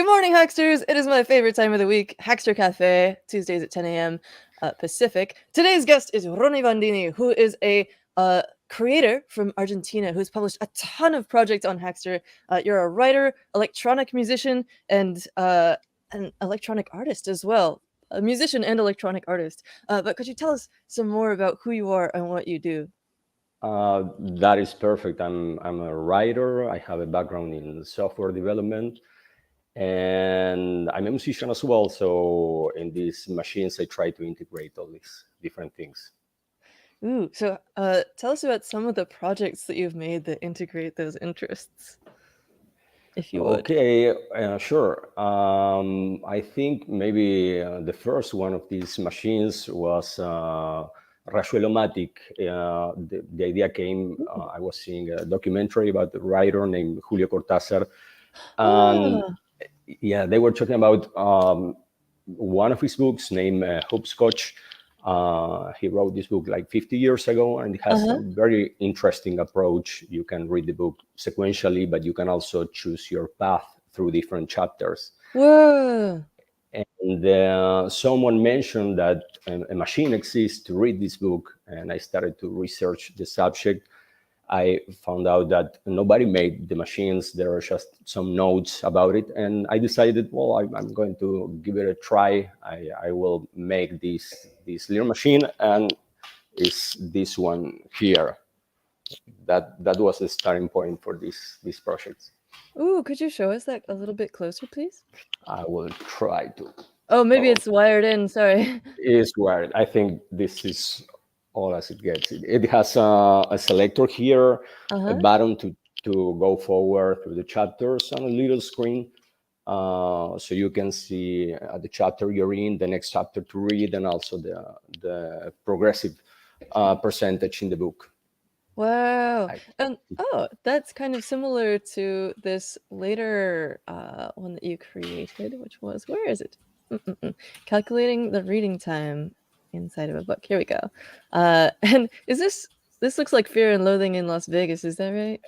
Good morning, Hacksters! It is my favorite time of the week, Hackster Café, Tuesdays at 10 a.m. Pacific. Today's guest is Roni Bandini, who is a creator from Argentina who's published a ton of projects on Hackster. You're a writer, electronic musician, and an electronic artist as well. A musician and electronic artist. But could you tell us some more about who you are and what you do? That is perfect. I'm a writer. I have a background in software development, and I'm a musician as well. So in these machines, I try to integrate all these different things. Ooh, so tell us about some of the projects that you've made that integrate those interests, if you would. Okay, sure. I think maybe the first one of these machines was Rashformatic. The idea came, I was seeing a documentary about a writer named Julio Cortázar, and Ah, yeah, they were talking about one of his books named Hopscotch. He wrote this book like 50 years ago, and it has a uh-huh. very interesting approach. You can read the book sequentially, but you can also choose your path through different chapters. Whoa. And someone mentioned that a machine exists to read this book, and I started to research the subject. I found out that nobody made the machines. There are just some notes about it. And I decided, well, I'm going to give it a try. I will make this little machine, and it's this one here. That was the starting point for this project. Ooh, could you show us that a little bit closer, please? I will try to. Oh, maybe Oh, it's wired in, sorry. is where I think this is all as it gets. It has a selector here, a Uh-huh. button to go forward through the chapters, and a little screen so you can see the chapter you're in, the next chapter to read, and also the progressive percentage in the book. Wow. I, And oh, that's kind of similar to this later one that you created, which was, where is it? Mm-mm-mm. Calculating the reading time inside of a book. Here we go. And this looks like Fear and Loathing in Las Vegas, is that right?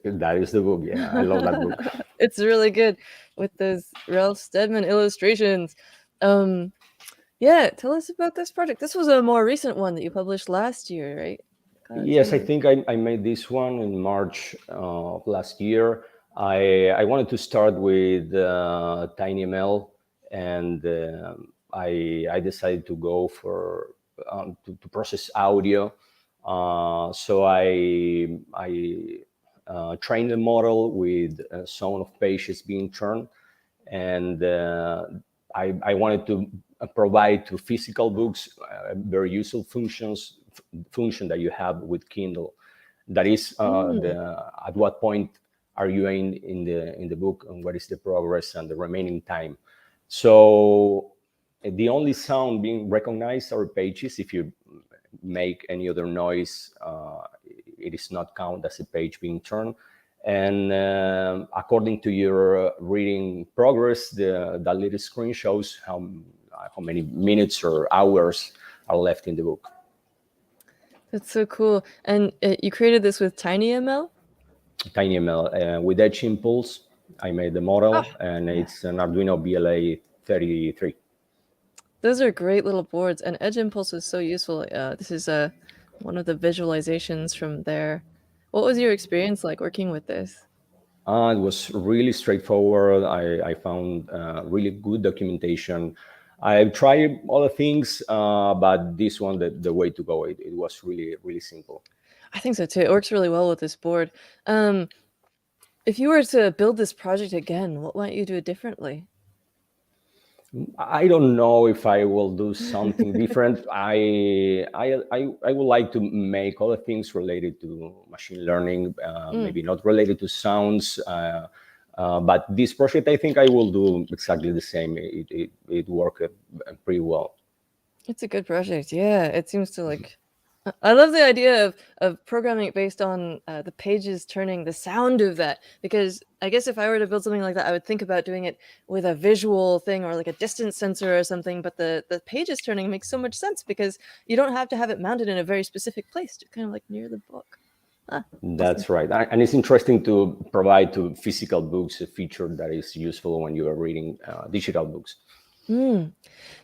that is the book. Yeah, I love that book. It's really good with those Ralph Steadman illustrations. Um, yeah, tell us about this project. This was a more recent one that you published last year, right? Yes, I Calculating. think I made this one in March of last year. I wanted to start with TinyML, and I decided to go for to process audio. So I trained the model with sound of pages being turned, and I wanted to provide to physical books very useful function that you have with Kindle. That is Mm. the at what point are you in the book, and what is the progress and the remaining time. So the only sound being recognized are pages. If you make any other noise, it is not counted as a page being turned. And according to your reading progress, that little screen shows how many minutes or hours are left in the book. That's so cool. And you created this with TinyML? TinyML with Edge Impulse. I made the Oh, model, and yeah. it's an Arduino BLA 33. Those are great little boards, and Edge Impulse is so useful. This is one of the visualizations from there. What was your experience like working with this? It was really straightforward. I found really good documentation. I've tried other things, but this one, the way to go, it was really, really simple. I think so too. It works really well with this board. Um, if you were to build this project again, what might you do differently? I don't know if I will do something different. I would like to make other things related to machine learning, Mm, maybe not related to sounds. But this project, I think I will do exactly the same. It worked pretty well. it's a good project. Yeah, it seems to like I love the idea of programming it based on the pages turning, the sound of that. Because I guess if I were to build something like that, I would think about doing it with a visual thing or like a distance sensor or something. But the pages turning makes so much sense because you don't have to have it mounted in a very specific place, just kind of like near the book. Ah, awesome. That's right. And it's interesting to provide to physical books a feature that is useful when you are reading digital books. Mm.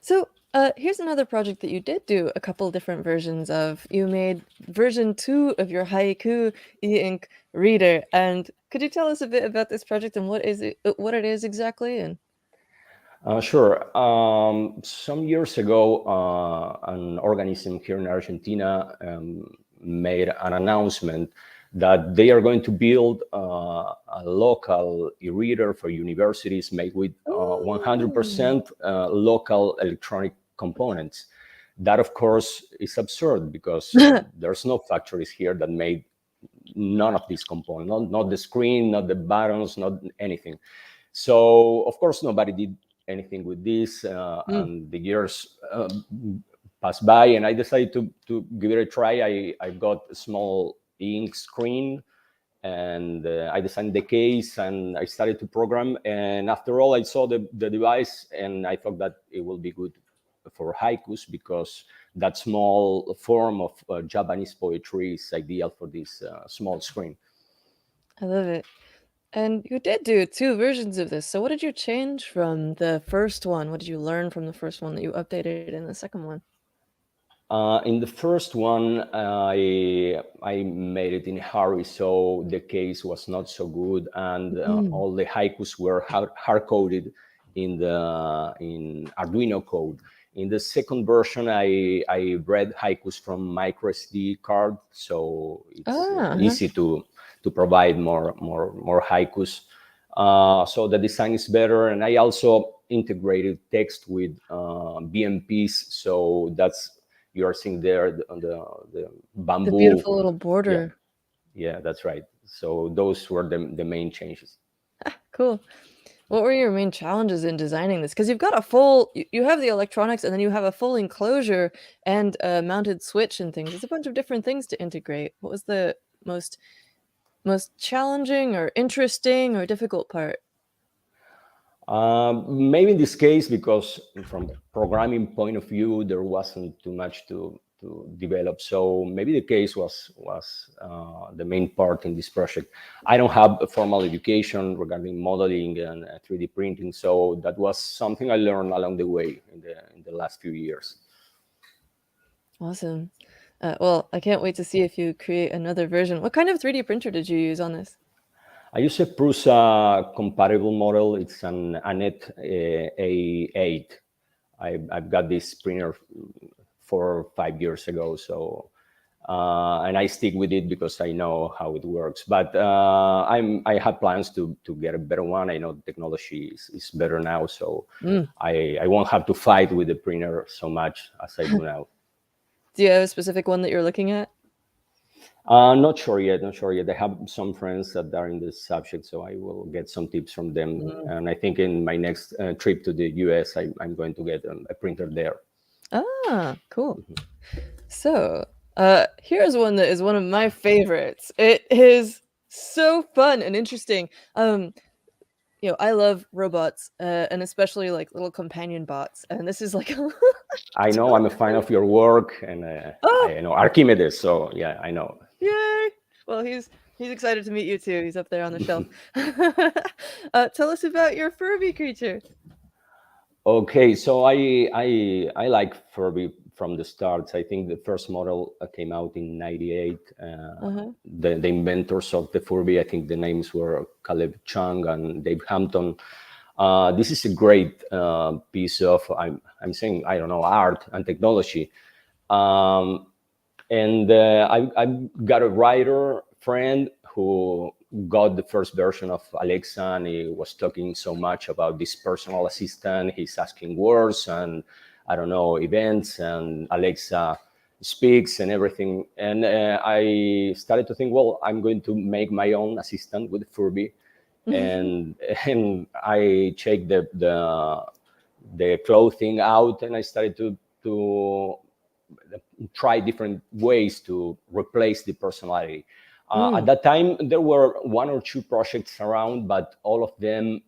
So, here's another project that you did do a couple different versions of. You made version 2 of your Haiku e-ink reader, and could you tell us a bit about this project and what it is exactly? And Sure. Some years ago, an organism here in Argentina made an announcement that they are going to build a local e-reader for universities made with Ooh. 100% local electronic components. That, of course, is absurd because there's no factories here that made none of these components, not the screen, not the buttons, not anything. So, of course, nobody did anything with this, Mm. and the years passed by, and I decided to give it a try. I got a small ink screen, and I designed the case, and I started to program. And after all, I saw the device, and I thought that it will be good for haikus because that small form of Japanese poetry is ideal for this small screen. I love it. And you did do 2 versions of this, so what did you change from the first one? What did you learn from the first one that you updated in the second one? In the first one, I made it in a hurry, so the case was not so good, and Mm. all the haikus were hard coded in Arduino code. In the second version, I read haikus from micro SD card, so it's Ah, uh-huh. easy to provide more haikus. So the design is better, and I also integrated text with BMPs, so that's you are seeing there the The bamboo. beautiful little Yeah, border. yeah, that's right. So those were the main changes. Cool. What were your main challenges in designing this? Because 'Cause you've got a full you have the electronics, and then you have a full enclosure and a mounted switch and things. It's a bunch of different things to integrate. What was the most most challenging or interesting or difficult part? Maybe in this case, because from programming point of view, there wasn't too much to develop. So maybe the case was the main part in this project. I don't have a formal education regarding modeling and 3D printing, so that was something I learned along the way in the last few years. Awesome. Well, I can't wait to see if you create another version. What kind of 3D printer did you use on this? I use a Prusa compatible model. It's an Anet A8. I've got this printer 4 or 5 years ago, so and I stick with it because I know how it works. But I have plans to get a better one. I know the technology is better now, so Mm. I won't have to fight with the printer so much as I do now. Do you have a specific one that you're looking at? Not sure yet. Not sure yet. I have some friends that are in this subject, so I will get some tips from them. Mm. And I think in my next trip to the US, I'm going to get a printer there. Ah, cool. So, here's one that is one of my favorites. It is so fun and interesting. I love robots, and especially like little companion bots, and this is like a I know I'm a fan of your work, and oh, I know Archimedes. So yeah, I know. yay! Well, he's excited to meet you too. He's up there on the shelf. Tell us about your Furby creature. Okay, so I like Furby from the start. I think the first model came out in '98. Uh-huh. The inventors of the Furby, I think the names were Caleb Chung and Dave Hampton. This is a great piece of I'm saying I don't know art and technology. Um, and I've got a writer friend who got the first version of Alexa, and he was talking so much about this personal assistant. He's asking words and I don't know events, and Alexa speaks and everything. And I started to think, well, I'm going to make my own assistant with Furby, and and I checked the clothing out, and I started to try different ways to replace the personality. At Mm, that time, there were one or two projects around, but all of them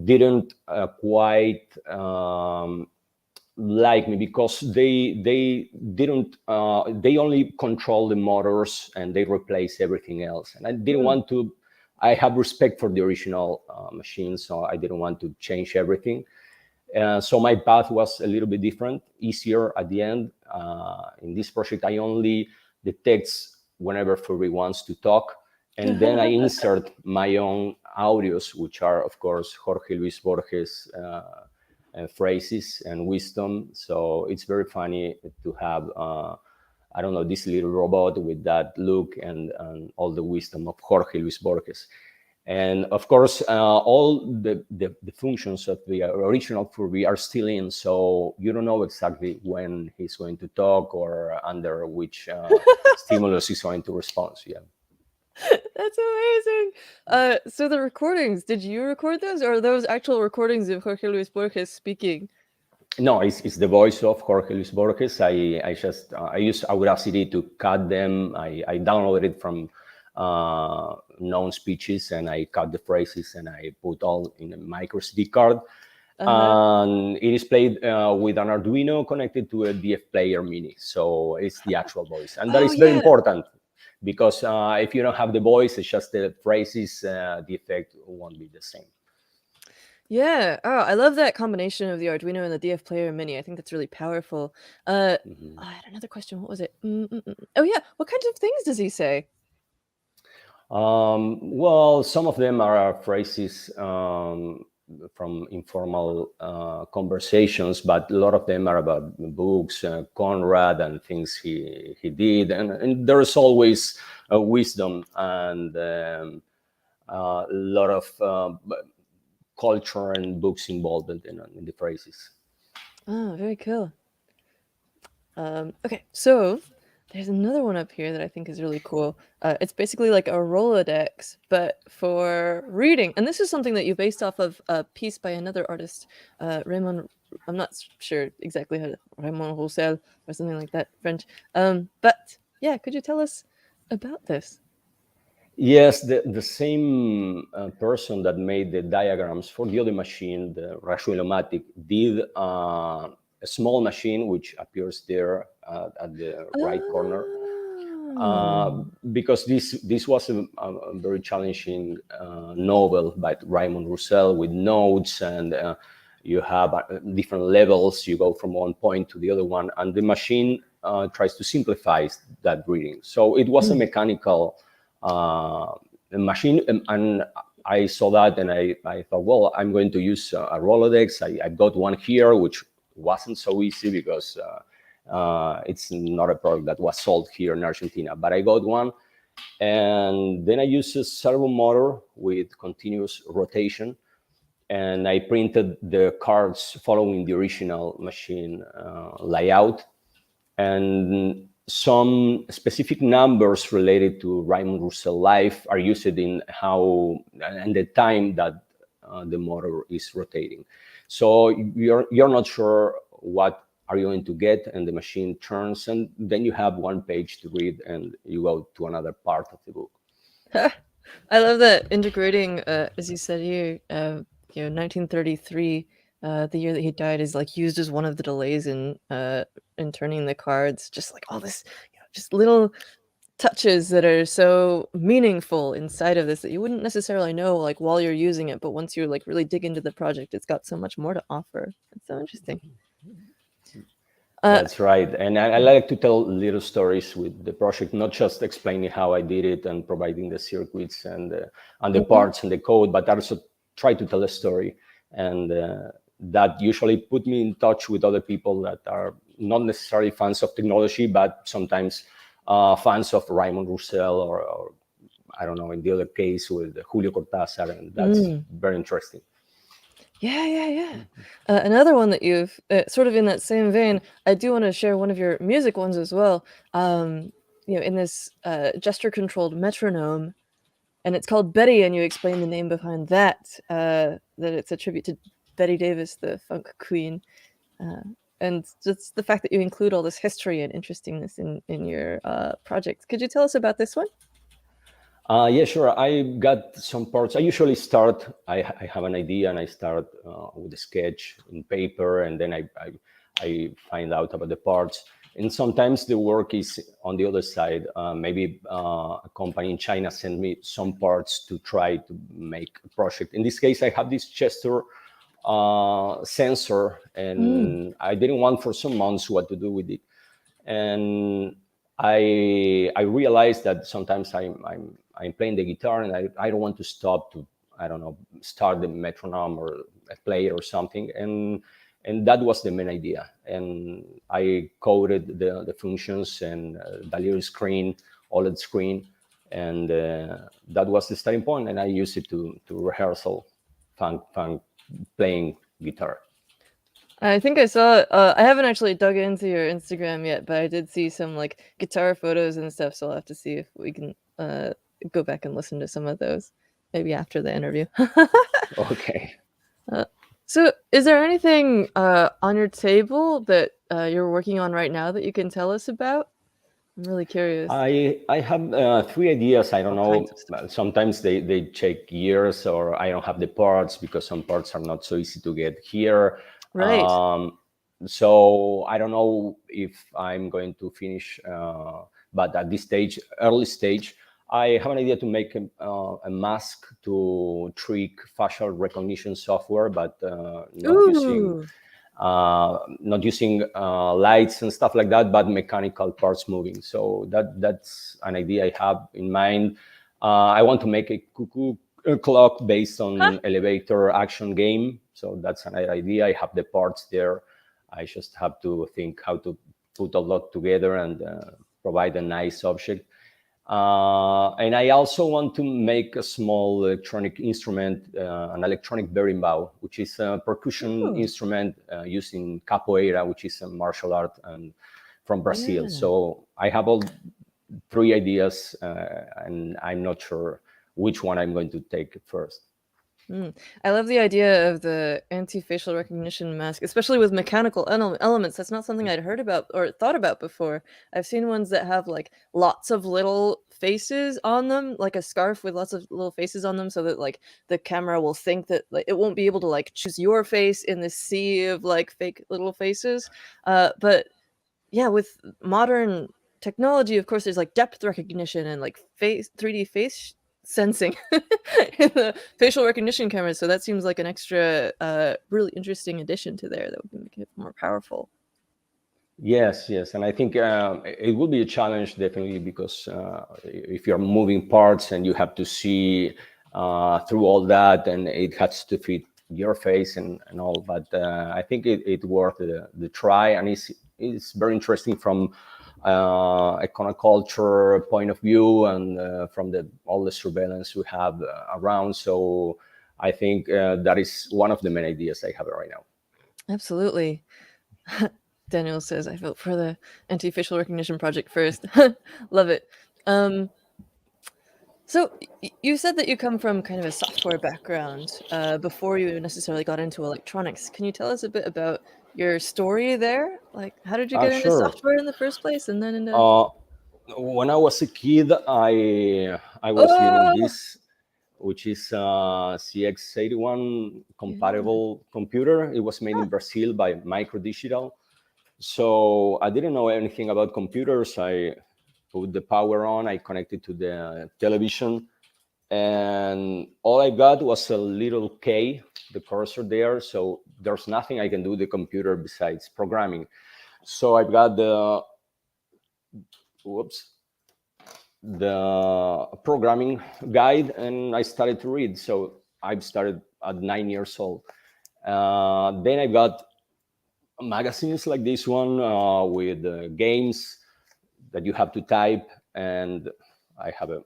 didn't quite like me because they didn't they only control the motors and they replace everything else, and I didn't want to. I have respect for the original machine, so I didn't want to change everything. So my path was a little bit different, easier at the end. In this project, I only detect whenever Furby wants to talk, and then I insert my own audios, which are, of course, Jorge Luis Borges phrases and wisdom. So it's very funny to have, I don't know, this little robot with that look and all the wisdom of Jorge Luis Borges. And of course, all the functions of the original Furby are still in, so you don't know exactly when he's going to talk or under which stimulus he's going to respond. So, yeah. That's amazing. So the recordings, did you record those, or are those actual recordings of Jorge Luis Borges speaking? No, it's the voice of Jorge Luis Borges. I just I use Audacity to cut them. I downloaded it from known speeches, and I cut the phrases and I put all in a micro SD card. And it is played with an Arduino connected to a DF player mini. So it's the actual voice, and that is very important because if you don't have the voice, it's just the phrases. The effect won't be the same. Yeah. Oh, I love that combination of the Arduino and the DF Player Mini. I think that's really powerful. I had another question. What was it? Oh, yeah. What kinds of things does he say? Well, some of them are phrases from informal conversations, but a lot of them are about books, Conrad, and things he did. And there's always wisdom and a lot of culture and books involved in the phrases. Oh, very cool. Okay, so there's another one up here that I think is really cool. It's basically like a Rolodex, but for reading. And this is something that you based off of a piece by another artist, Raymond. I'm not sure exactly how to, Raymond Roussel or something like that, French. But yeah, could you tell us about this? Yes, the same person that made the diagrams for the other machine, the Rashformatic, did a small machine which appears there at the right corner. Because this was a very challenging novel by Raymond Roussel with notes, and you have different levels. You go from one point to the other one, and the machine tries to simplify that reading. So it was a mechanical machine, and I saw that, and I thought, well, I'm going to use a Rolodex. I got one here, which wasn't so easy because it's not a product that was sold here in Argentina, but I got one. And then I used a servo motor with continuous rotation, and I printed the cards following the original machine layout, and some specific numbers related to Raymond Roussel life are used in how and the time that the motor is rotating. So you're not sure what are you going to get, and the machine turns, and then you have one page to read, and you go to another part of the book. I love that integrating, as you said here, 1933, the year that he died, is like used as one of the delays in turning the cards. Just like all this, just little touches that are so meaningful inside of this that you wouldn't necessarily know like while you're using it, but once you like really dig into the project, it's got so much more to offer. It's so interesting. That's right. And I like to tell little stories with the project, not just explaining how I did it and providing the circuits and the parts and the code, but also try to tell a story. And that usually put me in touch with other people that are not necessarily fans of technology, but sometimes fans of Raymond Roussel or I don't know, in the other case with Julio Cortázar. And that's very interesting. Yeah. Another one that you've sort of in that same vein, I do want to share one of your music ones as well. In this gesture-controlled metronome, and it's called Betty, and you explain the name behind that, that it's a tribute to Betty Davis, the funk queen, and just the fact that you include all this history and interestingness in your project. Could you tell us about this one? Yeah, sure. I got some parts. I usually start, I have an idea and I start with a sketch in paper, and then I find out about the parts. And sometimes the work is on the other side. Maybe a company in China sent me some parts to try to make a project. In this case, I have this gesture sensor, and I didn't want for some months what to do with it. And I realized that sometimes I'm playing the guitar and I don't want to stop to, I don't know, start the metronome or play or something. And that was the main idea. And I coded the functions and the screen, OLED screen, and that was the starting point. And I used it to rehearsal funk playing guitar. I think I saw. I haven't actually dug into your Instagram yet, but I did see some like guitar photos and stuff. So I'll have to see if we can go back and listen to some of those, maybe after the interview. Okay. So, is there anything on your table that you're working on right now that you can tell us about? I'm really curious. I have 3 ideas. I don't All kinds know. of stuff. Sometimes they take years, or I don't have the parts because some parts are not so easy to get here. Right. So I don't know if I'm going to finish. But at this stage, early stage, I have an idea to make a mask to trick facial recognition software, but Ooh. not using lights and stuff like that, but mechanical parts moving. So that's an idea I have in mind. I want to make a cuckoo clock based on elevator action game. So that's an idea. I have the parts there. I just have to think how to put a lot together and provide a nice object. And I also want to make a small electronic instrument, an electronic berimbau, which is a percussion instrument used in capoeira, which is a martial art from Brazil. Yeah. So I have all 3 ideas, and I'm not sure which one I'm going to take first. I love the idea of the anti-facial recognition mask, especially with mechanical elements. That's not something I'd heard about or thought about before. I've seen ones that have like lots of little faces on them, like a scarf with lots of little faces on them, so that like the camera will think that like it won't be able to like choose your face in this sea of like fake little faces. But yeah, with modern technology, of course, there's like depth recognition and like 3D face sensing in the facial recognition cameras. So that seems like an extra, really interesting addition to there that would make it more powerful. Yes, and I think it will be a challenge definitely, because if you're moving parts and you have to see through all that, and it has to fit your face and all. But I think it's worth the try, and it's very interesting from iconoculture point of view, and from all the surveillance we have around. So I think that is one of the main ideas I have right now. Absolutely. Daniel says, I vote for the anti-facial recognition project first. Love it. So you said that you come from kind of a software background before you necessarily got into electronics. Can you tell us a bit about your story there? Like, how did you get into Sure. software in the first place, and then into? When I was a kid, I was using Oh, this, which is CX81 compatible computer. It was made in Brazil by Microdigital. So I didn't know anything about computers. I put the power on, I connected to the television, and all I got was a little K, the cursor there. So there's nothing I can do with the computer besides programming. So I've got the programming guide, and I started to read. So I started at 9 years old. Then I got magazines like this one with games that you have to type, and I have a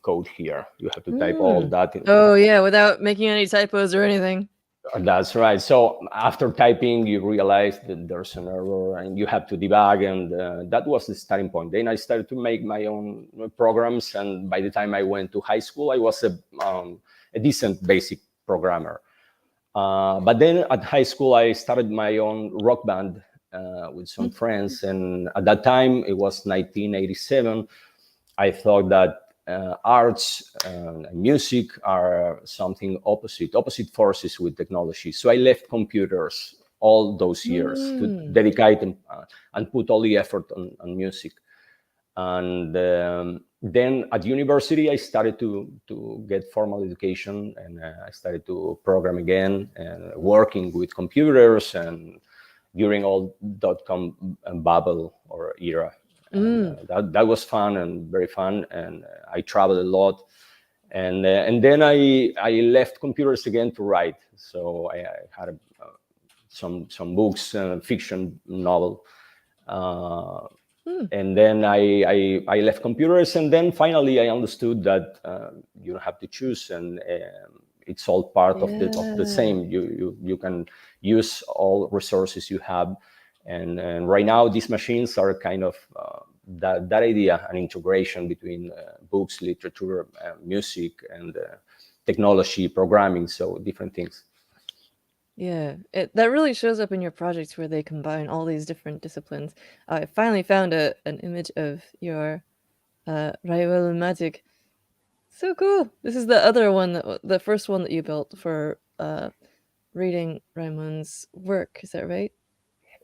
code here. You have to type all that in. Oh yeah, without making any typos or anything. That's right. So after typing, you realize that there's an error, and you have to debug, and that was the starting point. Then I started to make my own programs, and by the time I went to high school, I was a decent basic programmer. But then at high school, I started my own rock band with some friends, and at that time, it was 1987. I thought that arts and music are something opposite forces with technology. So I left computers all those years to Mm. dedicate and put all the effort on music. And then at university, I started to get formal education, and I started to program again and working with computers and during all .com bubble or era. And that was fun and very fun. And I traveled a lot. And then I left computers again to write. So I had some books, fiction novel. And then I left computers, and then finally I understood that you don't have to choose, and it's all part of the Yeah. same. You can use all resources you have, and right now these machines are kind of that idea, an integration between books, literature, music, and technology, programming, so different things. Yeah, that really shows up in your projects where they combine all these different disciplines. I finally found an image of your Rashformatic. So cool. This is the other one the first one that you built for reading Raymond's work. Is that right?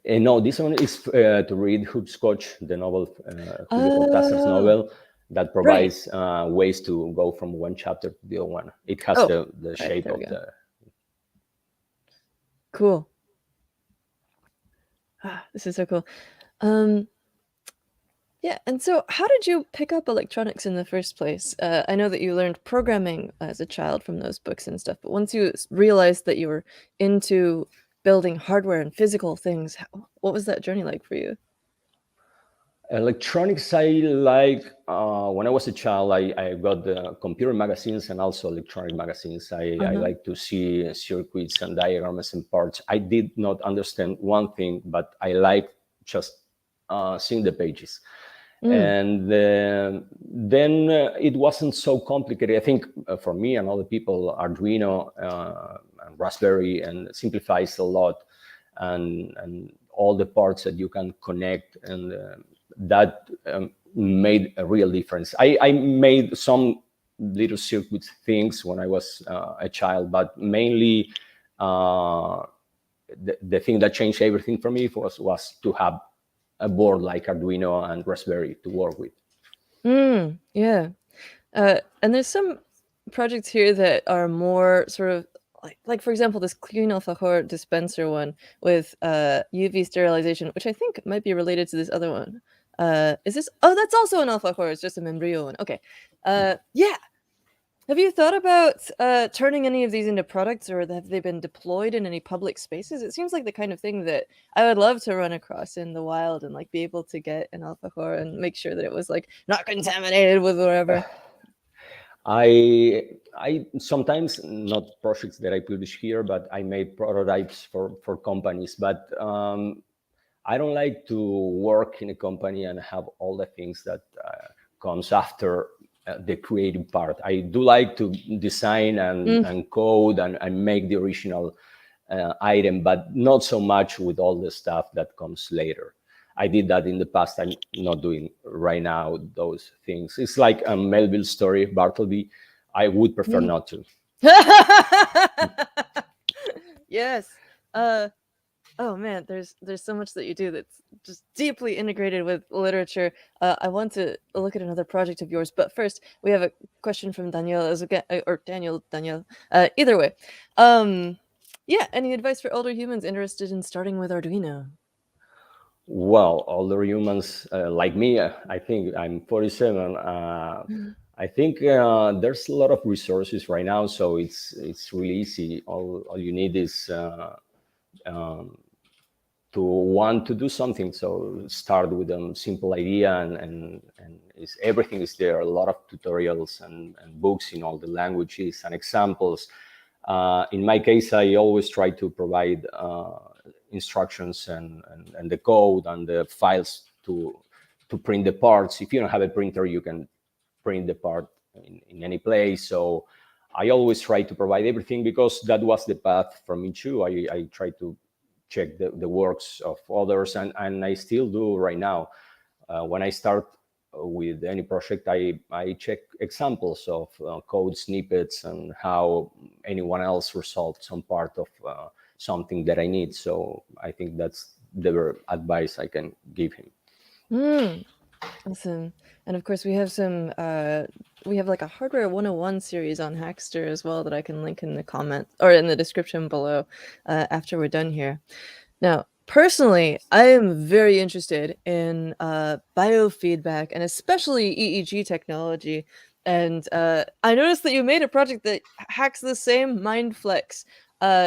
No, this one is to read Hopscotch, the novel, Julio Cortázar's Oh, novel, that right. provides ways to go from one chapter to the other one. It has Oh, the right. shape There we of go. the. Cool. This is so cool. Um, Yeah, and so how did you pick up electronics in the first place? I know that you learned programming as a child from those books and stuff, but once you realized that you were into building hardware and physical things, what was that journey like for you? Electronics, I like when I was a child, I got the computer magazines and also electronic magazines. I Uh-huh. like to see circuits and diagrams and parts. I did not understand one thing, but I like just seeing the pages. Mm. And then it wasn't so complicated. I think for me and other people, Arduino and Raspberry and simplifies a lot, and all the parts that you can connect, and that made a real difference. I made some little circuit things when I was a child, but mainly the thing that changed everything for me was to have a board like Arduino and Raspberry to work with. Yeah. And there's some projects here that are more sort of like for example, this clean alfajor dispenser one with UV sterilization, which I think might be related to this other one. Is this? Oh, that's also an alfajor. It's just a membrillo one. Okay. Yeah. Have you thought about turning any of these into products, or have they been deployed in any public spaces? It seems like the kind of thing that I would love to run across in the wild and like be able to get an alfajor and make sure that it was like not contaminated with whatever. I sometimes not projects that I publish here, but I made prototypes for companies. But I don't like to work in a company and have all the things that comes after the creative part. I do like to design Mm. and code and make the original item, but not so much with all the stuff that comes later. I did that in the past. I'm not doing right now those things. It's like a Melville story, Bartleby. I would prefer Mm. not to. Yes. Oh man, there's so much that you do that's just deeply integrated with literature. I want to look at another project of yours, but first we have a question from Danielle as again, or Danielle. Either way, um, yeah. Any advice for older humans interested in starting with Arduino? Well, older humans like me, I think I'm 47. I think there's a lot of resources right now, so it's really easy. All you need is to want to do something. So start with a simple idea, and everything is there. A lot of tutorials and books in all the languages and examples. In my case, I always try to provide instructions and the code and the files to print the parts. If you don't have a printer, you can print the part in any place. So I always try to provide everything because that was the path for me too. I try to check the works of others, and I still do right now. When I start with any project, I check examples of code snippets and how anyone else resolved some part of something that I need. So I think that's the advice I can give him. Mm, awesome. And of course, we have like a Hardware 101 series on Hackster as well that I can link in the comments or in the description below after we're done here. Now, personally, I am very interested in biofeedback and especially EEG technology. And I noticed that you made a project that hacks the same MindFlex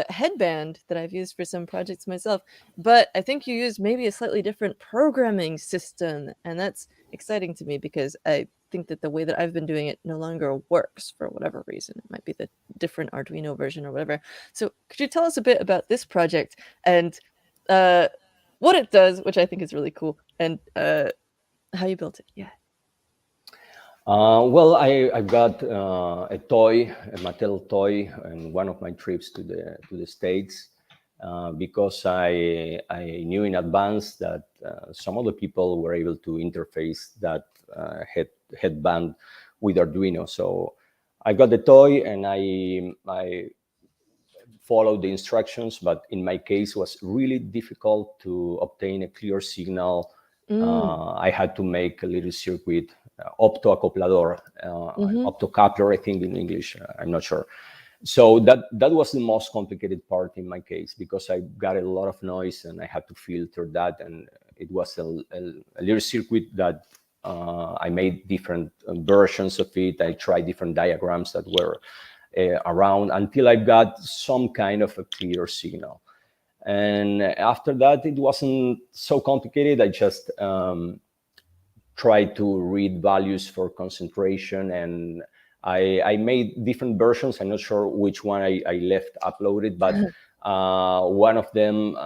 headband that I've used for some projects myself, but I think you used maybe a slightly different programming system, and that's exciting to me because I think that the way that I've been doing it no longer works for whatever reason. It might be the different Arduino version or whatever. So could you tell us a bit about this project and what it does, which I think is really cool, and how you built it? Yeah. Well, I've got a toy, a Mattel toy, in one of my trips to the States, because I knew in advance that some other people were able to interface that headband with Arduino. So I got the toy and I followed the instructions, but in my case, it was really difficult to obtain a clear signal. Mm. I had to make a little circuit, optoacoplador, Mm-hmm. optocoupler, I think in English. I'm not sure. So that was the most complicated part in my case, because I got a lot of noise and I had to filter that, and it was a little circuit that I made different versions of it. I tried different diagrams that were around until I got some kind of a clear signal. And after that, it wasn't so complicated. I just tried to read values for concentration, and I made different versions. I'm not sure which one I left uploaded, but one of them,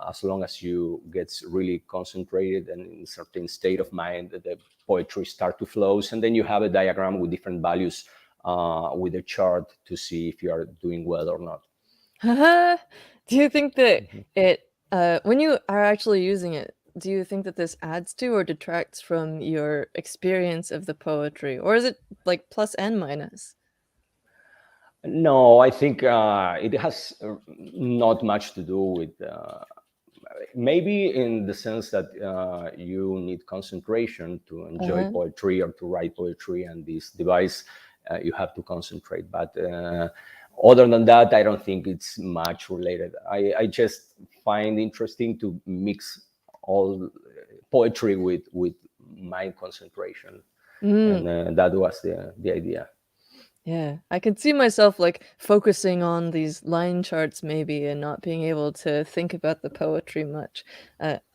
as long as you get really concentrated and in a certain state of mind, the poetry start to flow. And then you have a diagram with different values with a chart to see if you are doing well or not. Do you think that it, when you are actually using it, do you think that this adds to or detracts from your experience of the poetry, or is it like plus and minus? No, I think it has not much to do with maybe in the sense that you need concentration to enjoy Uh-huh. poetry or to write poetry, and this device you have to concentrate. But other than that, I don't think it's much related. I just find interesting to mix all poetry with mind concentration, Mm. and that was the idea. Yeah, I could see myself like focusing on these line charts maybe and not being able to think about the poetry much.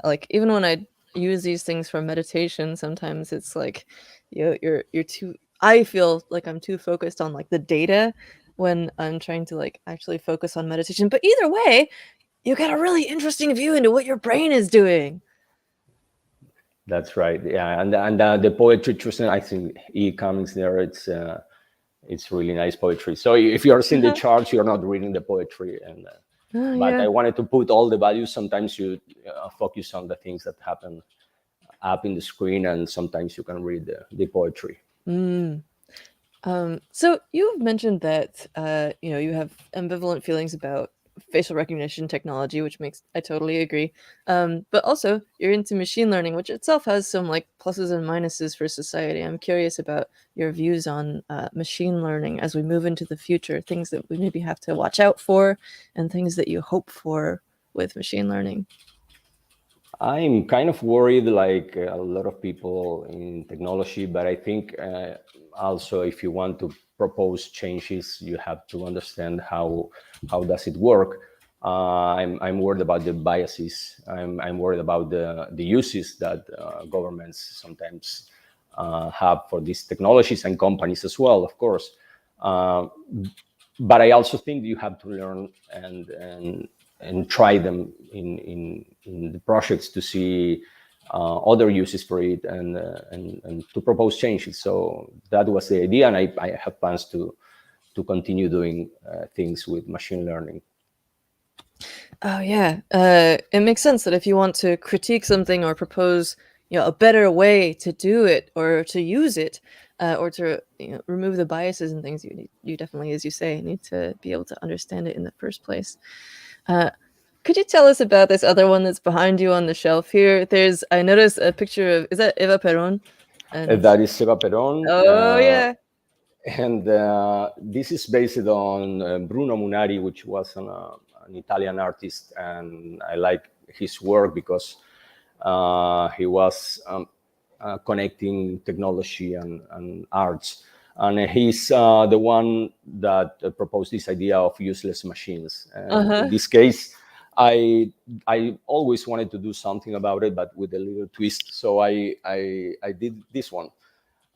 Like even when I use these things for meditation, sometimes it's like you're too. I feel like I'm too focused on like the data when I'm trying to like actually focus on meditation. But either way, you get a really interesting view into what your brain is doing. That's right. Yeah, and the poetry chosen, I think E comes there. It's really nice poetry. So if you're seeing the charts, you're not reading the poetry. And Oh but yeah. I wanted to put all the values. Sometimes you focus on the things that happen up in the screen, and sometimes you can read the poetry. Mm. So you've mentioned that you have ambivalent feelings about facial recognition technology, which makes I totally agree. But also you're into machine learning, which itself has some like pluses and minuses for society. I'm curious about your views on machine learning as we move into the future, things that we maybe have to watch out for, and things that you hope for with machine learning. I'm kind of worried, like a lot of people in technology, but I think also if you want to propose changes, you have to understand how does it work. I'm worried about the biases. I'm worried about the uses that governments sometimes have for these technologies, and companies as well, of course. Uh, but I also think you have to learn and try them in the projects to see other uses for it, and to propose changes. So that was the idea, and I have plans to continue doing things with machine learning. Oh yeah, it makes sense that if you want to critique something or propose, a better way to do it or to use it, or to remove the biases and things. You definitely, as you say, need to be able to understand it in the first place. Could you tell us about this other one that's behind you on the shelf here? I noticed a picture of, is that Eva Peron? And That is Seba Peron. oh yeah. And this is based on Bruno Munari, which was an Italian artist, and I like his work because he was connecting technology and arts. And he's the one that proposed this idea of useless machines. And in this case, I always wanted to do something about it, but with a little twist. So I did this one.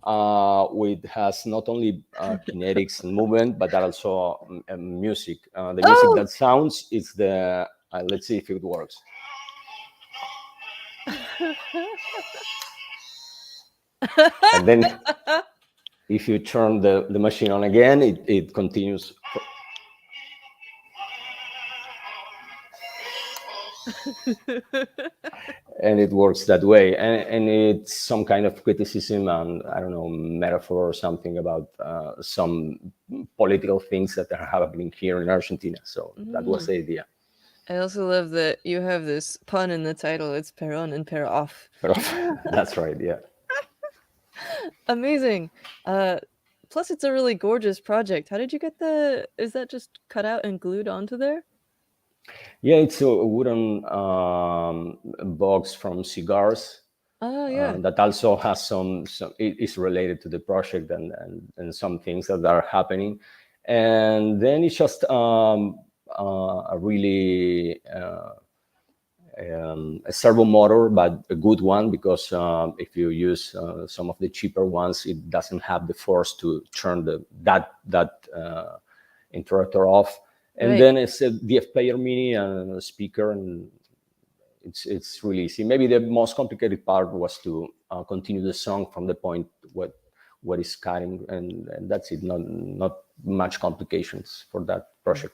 Which has not only kinetics and movement, but also music. The music that sounds is the, let's see if it works. And then if you turn the machine on again, it continues. And it works that way, and it's some kind of criticism and I don't know, metaphor or something about some political things that are happening here in Argentina. So that was the idea. I also love that you have this pun in the title. It's Peron and Per off. That's right, yeah. Amazing. Plus it's a really gorgeous project. How did you get is that just cut out and glued onto there? Yeah, it's a wooden box from cigars. Oh yeah. That also has some it is related to the project and some things that are happening. And then it's just a really a servo motor, but a good one, because if you use some of the cheaper ones, it doesn't have the force to turn that interrupter off. And then it's a DF player mini and a speaker, and it's really easy. Maybe the most complicated part was to continue the song from the point what is cutting, and that's it. Not much complications for that project.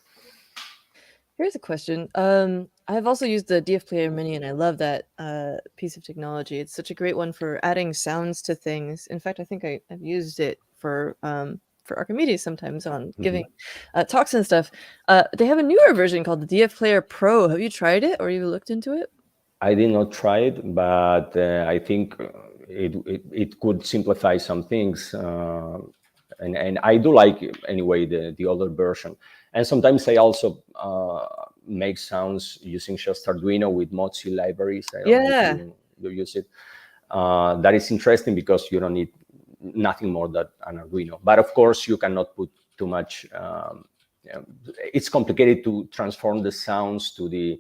Here's a question. I've also used the DF Player Mini, and I love that piece of technology. It's such a great one for adding sounds to things. In fact, I think I've used it for Archimedes sometimes on giving talks and stuff. They have a newer version called the DF Player Pro. Have you tried it, or you looked into it? I did not try it, but I think it could simplify some things. And I do like, anyway, the older version. And sometimes I also make sounds using just Arduino with Mozilla libraries. I don't know if you use it. That is interesting because you don't need nothing more than an Arduino. But of course, you cannot put too much. It's complicated to transform the sounds to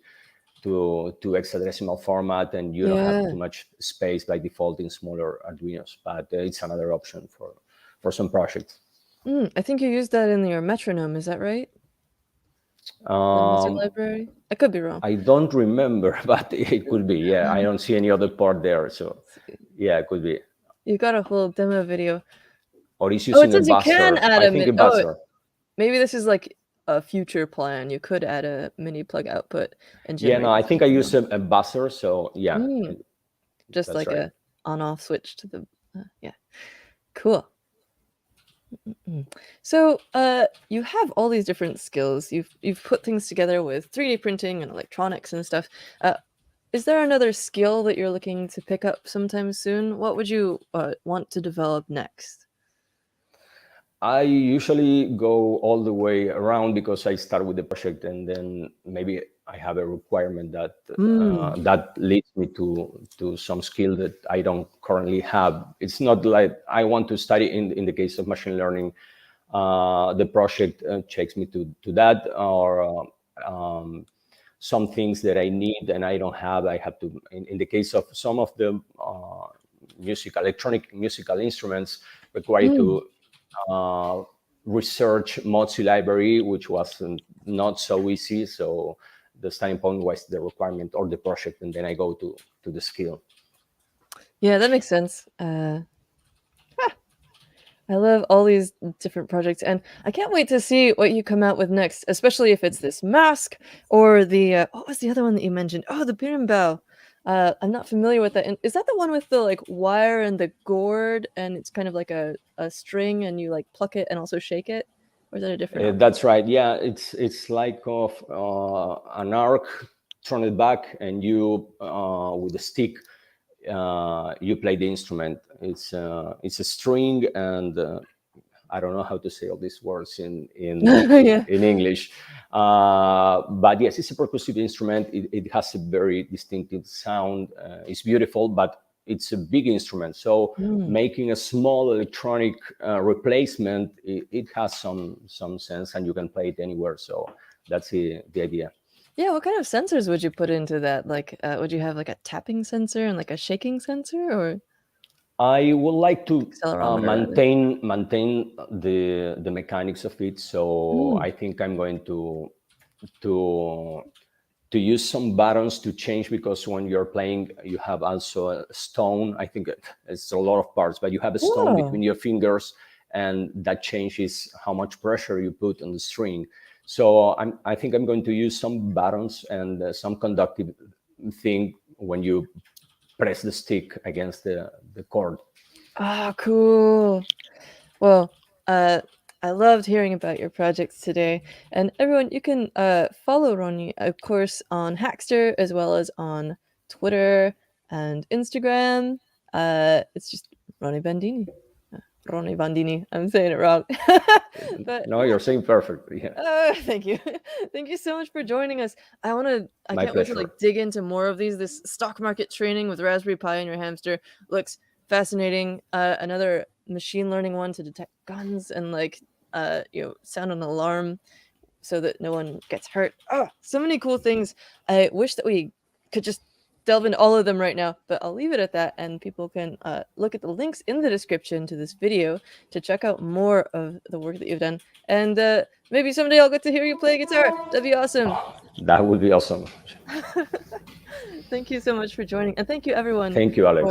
hexadecimal format, and you don't have too much space by default in smaller Arduinos. But it's another option for some projects. I think you used that in your metronome. Is that right? The Mozilla library? I could be wrong. I don't remember, but it could be. Yeah, I don't see any other port there, so yeah, it could be. You got a whole demo video. Or it's using a buzzer. You can add I think a buzzer. Maybe this is like a future plan. You could add a mini plug output and generate. Yeah, no, I think I use a buzzer. So yeah, just like a on-off switch to the yeah. Cool. So you have all these different skills. You've put things together with 3D printing and electronics and stuff. Is there another skill that you're looking to pick up sometime soon? What would you want to develop next? I usually go all the way around because I start with the project, and then maybe I have a requirement that that leads me to some skill that I don't currently have. It's not like I want to study in the case of machine learning. The project takes me to that, or some things that I need and I don't have. I have to, in the case of some of the electronic musical instruments, require to research Mozilla library, which was not so easy. So the starting point was the requirement or the project, and then I go to the skill. Yeah, that makes sense. I love all these different projects, and I can't wait to see what you come out with next, especially if it's this mask or the what was the other one that you mentioned? Oh, the Birimbau. I'm not familiar with that. And is that the one with the like wire and the gourd, and it's kind of like a string, and you like pluck it and also shake it, or is that a different one? That's right. Yeah, it's like of an arc turned back, and you with a stick you play the instrument. It's a string, and I don't know how to say all these words Yeah. in English, but yes, it's a percussive instrument. It has a very distinctive sound. It's beautiful, but it's a big instrument. So Mm. making a small electronic replacement, it has some sense, and you can play it anywhere. So that's the idea. Yeah, what kind of sensors would you put into that? Like, would you have like a tapping sensor and like a shaking sensor, or I would like to accelerometer rather? maintain the mechanics of it. So Mm. I think I'm going to to use some buttons to change, because when you're playing you have also a stone. I think it's a lot of parts, but you have a stone Whoa. between your fingers, and that changes how much pressure you put on the string. So I think I'm going to use some buttons and some conductive thing when you press the stick against the chord. Ah, cool. Well, I loved hearing about your projects today. And everyone, you can follow Roni, of course, on Hackster as well as on Twitter and Instagram. It's just Roni Bandini. Roni Bandini. I'm saying it wrong. But No, yeah, you're saying perfect. Yeah, thank you. Thank you so much for joining us. I my can't wait to like pleasure. dig into more of these. This stock market training with Raspberry Pi and your hamster looks fascinating. Another machine learning one to detect guns and like sound an alarm so that no one gets hurt. Oh, so many cool things. I wish that we could just delve into all of them right now, but I'll leave it at that, and people can look at the links in the description to this video to check out more of the work that you've done. And maybe someday I'll get to hear you play guitar. That'd be awesome. That would be awesome. Thank you so much for joining, and thank you everyone Thank you, Alex.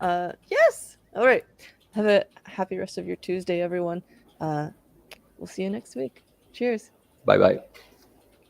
for yes. All right. Have a happy rest of your Tuesday, everyone. We'll see you next week. Cheers. Bye bye.